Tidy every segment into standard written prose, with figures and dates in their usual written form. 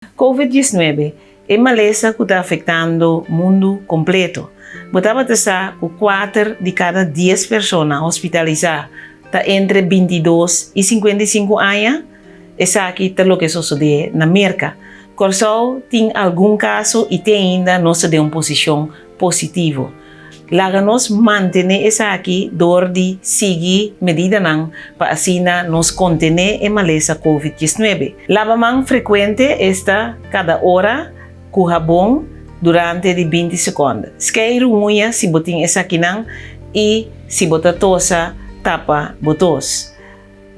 COVID-19 é maleza que está afetando o mundo completo. Botava estar com 4 de cada 10 pessoas hospitalizadas tá entre 22 e 55 anos. Essa aqui é o que sucede na América. Corsol tem algum caso e tem ainda nossa de uma posição positiva. Laga nos manter essa aqui dor de seguir medida não para assim nos contener a maleza COVID-19. Lavamão frequente está cada hora com sabão durante de 20 segundos. Esqueiro unha se botin essa aqui não e se botar tosa tapa botos.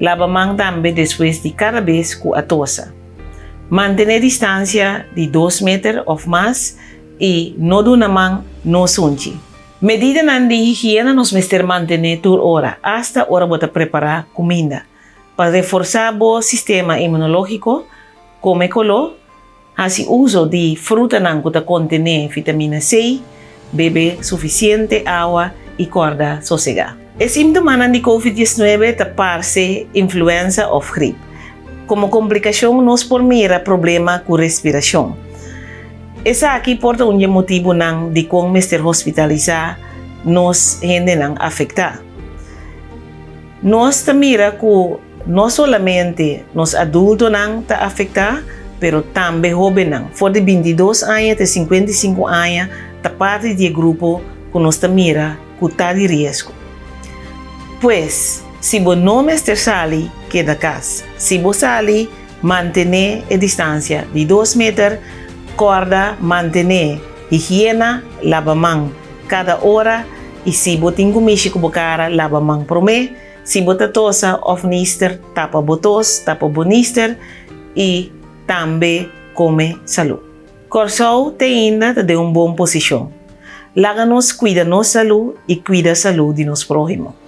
Lavamão também depois de cada vez com a tosa. Manter distância de 2 metros ou mais e não do namang no sunchi. Medida de higiene nos mester mantener por hora, hasta hora bota preparar comida. Para reforçar o sistema imunológico, come colo, hace uso de fruta que contém vitamina C, bebe suficiente agua e corda sossegada. É síntoma de COVID-19 é parece influenza ou gripe. Como complicação, nos por mira problema com respiração. Essa aqui porta motivo de como mester hospitalizar nos gente não afetar. Nós mira que não somente nos adultos não está afetar, pero também jovens não. For de 22 anos até 55 anos, está parte do grupo que nós mira que está de risco. Pois, se você não mester sali, queda casa. Se você sali, mantenha a distância de 2 metros, corda, mantenha higiene, lava mão cada hora e se você tem comida com cara, lava mão por mês. Se você tosa ou nister, tapa botos, tapa bonister e também come saúde. Corsol tem ainda de uma boa posição. Laga nos cuida nossa saúde e cuida a saúde de nos próximos.